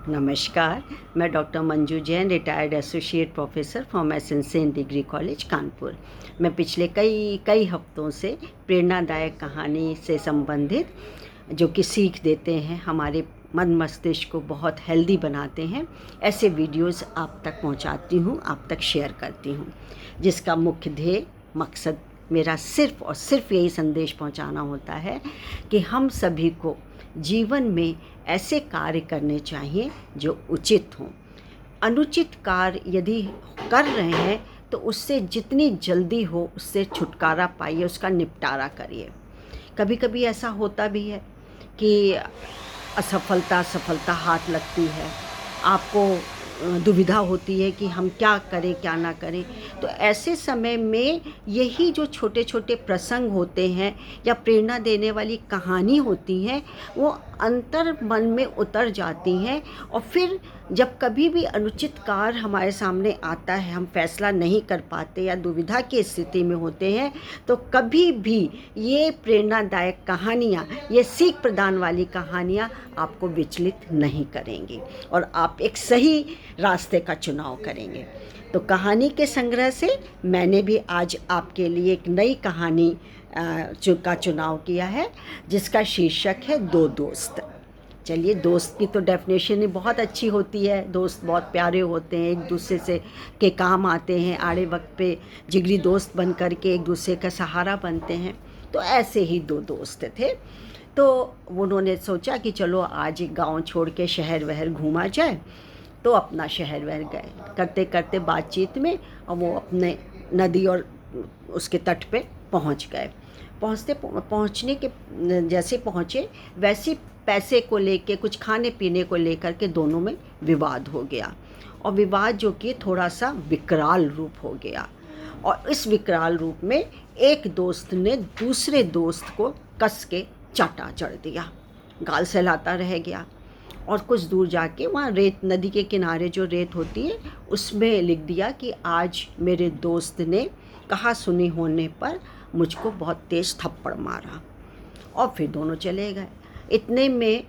नमस्कार। मैं doctor Manju Jain, retired associate professor from essential degree college Kanpur. मैं पिछले कई हफ्तों से प्रेरणादायक कहानी से संबंधित जो कि सीख देते हैं, हमारे मन मस्तिष्क को बहुत हेल्दी बनाते हैं, ऐसे वीडियोस आप तक पहुंचाती हूं, आप तक शेयर करती हूं, जिसका मुख्य ध्येय मकसद मेरा सिर्फ़ और सिर्फ यही संदेश पहुंचाना होता है कि हम सभी को जीवन में ऐसे कार्य करने चाहिए जो उचित हों। अनुचित कार्य यदि कर रहे हैं तो उससे जितनी जल्दी हो उससे छुटकारा पाइए, उसका निपटारा करिए। कभी कभी ऐसा होता भी है कि सफलता हाथ लगती है, आपको दुविधा होती है कि हम क्या करें क्या ना करें। तो ऐसे समय में यही जो छोटे छोटे प्रसंग होते हैं या प्रेरणा देने वाली कहानी होती हैं, वो अंतर मन में उतर जाती हैं। और फिर जब कभी भी अनुचित कार्य हमारे सामने आता है, हम फैसला नहीं कर पाते या दुविधा की स्थिति में होते हैं, तो कभी भी ये प्रेरणादायक कहानियाँ, ये सीख प्रदान वाली कहानियाँ आपको विचलित नहीं करेंगी और आप एक सही रास्ते का चुनाव करेंगे। तो कहानी के संग्रह से मैंने भी आज आपके लिए एक नई कहानी का चुनाव किया है, जिसका शीर्षक है दो दोस्त। चलिए, दोस्त की तो डेफिनेशन ही बहुत अच्छी होती है। दोस्त बहुत प्यारे होते हैं, एक दूसरे से के काम आते हैं, आड़े वक्त पे जिगरी दोस्त बन कर के एक दूसरे का सहारा बनते हैं। तो ऐसे ही दो दोस्त थे। तो उन्होंने सोचा कि चलो आज एक गाँव छोड़ के शहर वहर घूमा जाए। तो अपना शहर वहर गए, करते करते बातचीत में और वो अपने नदी और उसके तट पे पहुंच गए। पहुंचने के जैसे पहुंचे वैसे पैसे को लेके, कुछ खाने पीने को लेकर के दोनों में विवाद हो गया। और विवाद जो कि थोड़ा सा विकराल रूप हो गया। और इस विकराल रूप में एक दोस्त ने दूसरे दोस्त को कस के चाटा चढ़ दिया, गाल सहलाता रह गया। और कुछ दूर जाके वहाँ रेत, नदी के किनारे जो रेत होती है, उसमें लिख दिया कि आज मेरे दोस्त ने कहा सुनी होने पर मुझको बहुत तेज़ थप्पड़ मारा। और फिर दोनों चले गए। इतने में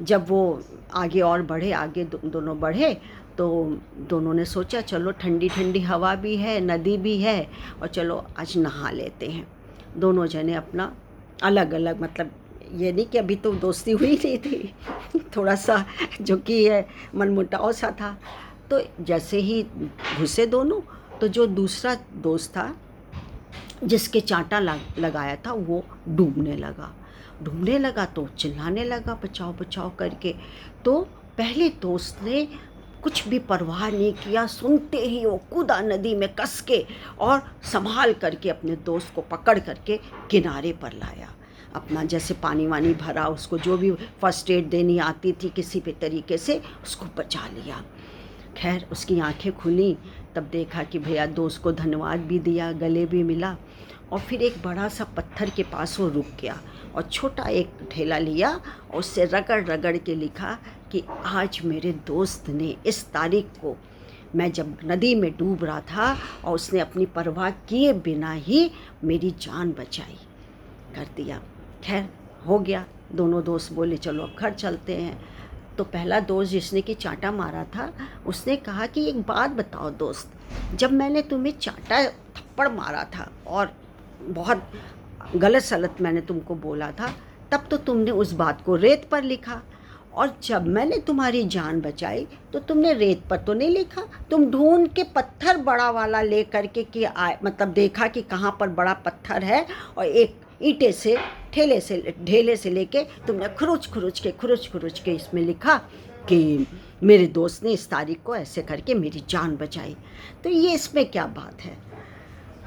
जब वो आगे और बढ़े, आगे दोनों बढ़े, तो दोनों ने सोचा चलो ठंडी ठंडी हवा भी है, नदी भी है, और चलो आज नहा लेते हैं। दोनों जने अपना अलग अलग, मतलब ये नहीं कि अभी तो दोस्ती हुई नहीं थी, थोड़ा सा जो कि है मनमुटाव सा था। तो जैसे ही घुसे दोनों, तो जो दूसरा दोस्त था जिसके चांटा लगाया था, वो डूबने लगा तो चिल्लाने लगा बचाओ बचाओ करके। तो पहले दोस्त ने कुछ भी परवाह नहीं किया, सुनते ही वो कूदा नदी में कस के और संभाल करके अपने दोस्त को पकड़ करके किनारे पर लाया। अपना जैसे पानी वानी भरा, उसको जो भी फर्स्ट एड देनी आती थी किसी भी तरीके से उसको बचा लिया। खैर उसकी आंखें खुली, तब देखा कि भैया दोस्त को धन्यवाद भी दिया, गले भी मिला। और फिर एक बड़ा सा पत्थर के पास वो रुक गया और छोटा एक ढेला लिया और उससे रगड़ रगड़ के लिखा कि आज मेरे दोस्त ने इस तारीख को, मैं जब नदी में डूब रहा था और उसने अपनी परवाह किए बिना ही मेरी जान बचाई, कर दिया। खैर हो गया। दोनों दोस्त बोले चलो अब घर चलते हैं। तो पहला दोस्त जिसने कि चांटा मारा था, उसने कहा कि एक बात बताओ दोस्त, जब मैंने तुम्हें चांटा थप्पड़ मारा था और बहुत गलत सलत मैंने तुमको बोला था, तब तो तुमने उस बात को रेत पर लिखा, और जब मैंने तुम्हारी जान बचाई तो तुमने रेत पर तो नहीं लिखा, तुम ढूंढ के पत्थर बड़ा वाला ले करके कि मतलब देखा कि कहाँ पर बड़ा पत्थर है, और एक ईंटे से ढेले से लेके तुमने खुरुच खुरुच के इसमें लिखा कि मेरे दोस्त ने इस तारीख को ऐसे करके मेरी जान बचाई। तो ये इसमें क्या बात है?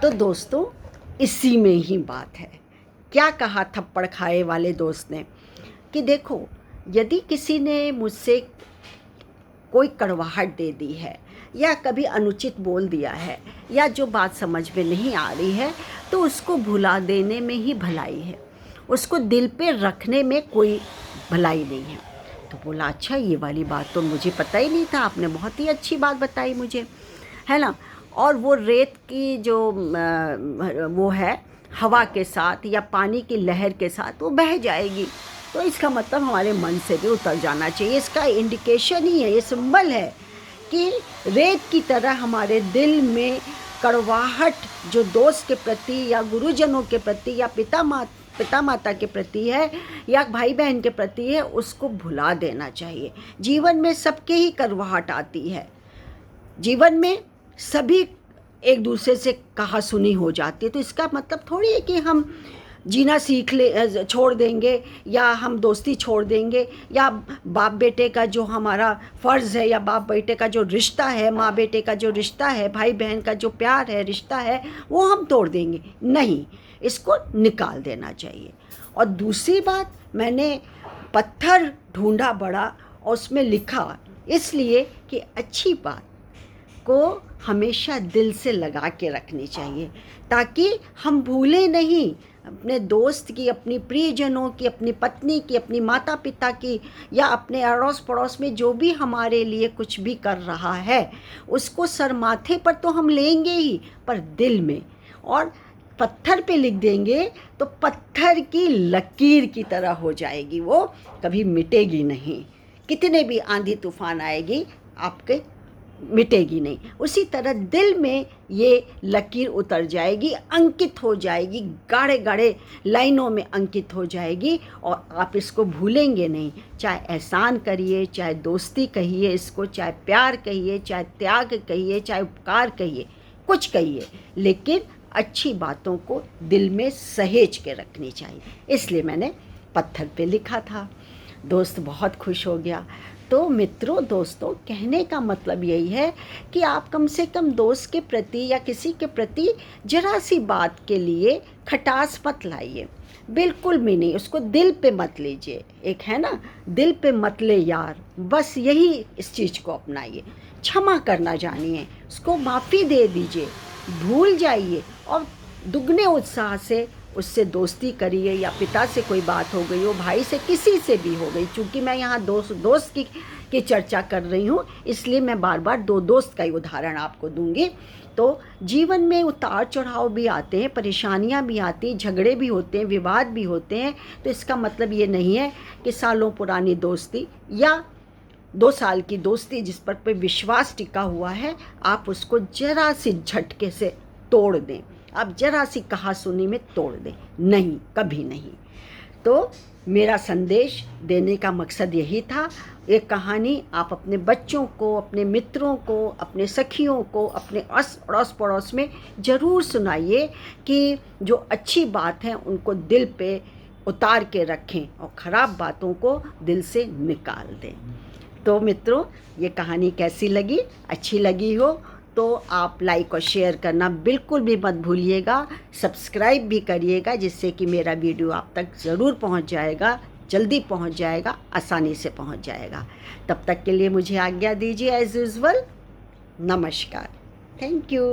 तो दोस्तों, इसी में ही बात है। क्या कहा थप्पड़ खाए वाले दोस्त ने कि देखो, यदि किसी ने मुझसे कोई कड़वाहट दे दी है या कभी अनुचित बोल दिया है या जो बात समझ में नहीं आ रही है, तो उसको भुला देने में ही भलाई है, उसको दिल पे रखने में कोई भलाई नहीं है। तो बोला अच्छा, ये वाली बात तो मुझे पता ही नहीं था, आपने बहुत ही अच्छी बात बताई मुझे, है ना। और वो रेत की जो वो है, हवा के साथ या पानी की लहर के साथ वो बह जाएगी, तो इसका मतलब हमारे मन से भी उतर जाना चाहिए। इसका इंडिकेशन ही है, ये सिंबल है कि रेत की तरह हमारे दिल में कड़वाहट जो दोस्त के प्रति या गुरुजनों के प्रति या पिता माता के प्रति है या भाई बहन के प्रति है, उसको भुला देना चाहिए। जीवन में सबके ही कड़वाहट आती है, जीवन में सभी एक दूसरे से कहा सुनी हो जाती है। तो इसका मतलब थोड़ी है कि हम जीना छोड़ देंगे या हम दोस्ती छोड़ देंगे या बाप बेटे का जो हमारा फ़र्ज़ है या बाप बेटे का जो रिश्ता है, माँ बेटे का जो रिश्ता है, भाई बहन का जो प्यार है, रिश्ता है, वो हम तोड़ देंगे। नहीं, इसको निकाल देना चाहिए। और दूसरी बात, मैंने पत्थर ढूंढा बड़ा और उसमें लिखा इसलिए कि अच्छी बात को हमेशा दिल से लगा के रखनी चाहिए ताकि हम भूलें नहीं अपने दोस्त की, अपनी प्रियजनों की, अपनी पत्नी की, अपनी माता पिता की या अपने अड़ोस पड़ोस में जो भी हमारे लिए कुछ भी कर रहा है उसको सर माथे पर तो हम लेंगे ही, पर दिल में और पत्थर पे लिख देंगे तो पत्थर की लकीर की तरह हो जाएगी, वो कभी मिटेगी नहीं। कितने भी आंधी तूफान आएगी आपके मिटेगी नहीं। उसी तरह दिल में ये लकीर उतर जाएगी, अंकित हो जाएगी, गाढ़े गाढ़े लाइनों में अंकित हो जाएगी और आप इसको भूलेंगे नहीं। चाहे एहसान करिए, चाहे दोस्ती कहिए इसको, चाहे प्यार कहिए, चाहे त्याग कहिए, चाहे उपकार कहिए, कुछ कहिए, लेकिन अच्छी बातों को दिल में सहेज के रखनी चाहिए। इसलिए मैंने पत्थर पे लिखा था। दोस्त बहुत खुश हो गया। तो मित्रों, दोस्तों, कहने का मतलब यही है कि आप कम से कम दोस्त के प्रति या किसी के प्रति जरा सी बात के लिए खटास मत लाइए, बिल्कुल भी नहीं। उसको दिल पे मत लीजिए। एक है ना, दिल पे मत ले यार, बस यही इस चीज़ को अपनाइए। क्षमा करना जानिए, उसको माफ़ी दे दीजिए, भूल जाइए और दुगने उत्साह से उससे दोस्ती करिए। या पिता से कोई बात हो गई हो, भाई से, किसी से भी हो गई, चूँकि मैं यहाँ दोस्त की चर्चा कर रही हूँ इसलिए मैं बार बार दो दोस्त का ही उदाहरण आपको दूंगी। तो जीवन में उतार चढ़ाव भी आते हैं, परेशानियाँ भी आती हैं, झगड़े भी होते हैं, विवाद भी होते हैं। तो इसका मतलब ये नहीं है कि सालों पुरानी दोस्ती या 2 साल की दोस्ती जिस पर विश्वास टिका हुआ है, आप उसको जरा सी झटके से तोड़ दें, आप जरा सी कहा सुनी में तोड़ दें। नहीं, कभी नहीं। तो मेरा संदेश देने का मकसद यही था। एक कहानी आप अपने बच्चों को, अपने मित्रों को, अपने सखियों को, अपने अड़ोस पड़ोस में ज़रूर सुनाइए कि जो अच्छी बात है उनको दिल पे उतार के रखें और ख़राब बातों को दिल से निकाल दें। तो मित्रों, ये कहानी कैसी लगी? अच्छी लगी हो तो आप लाइक और शेयर करना बिल्कुल भी मत भूलिएगा। सब्सक्राइब भी करिएगा जिससे कि मेरा वीडियो आप तक ज़रूर पहुंच जाएगा, जल्दी पहुंच जाएगा, आसानी से पहुंच जाएगा। तब तक के लिए मुझे आज्ञा दीजिए। एज़ यूजुअल, नमस्कार। Thank you.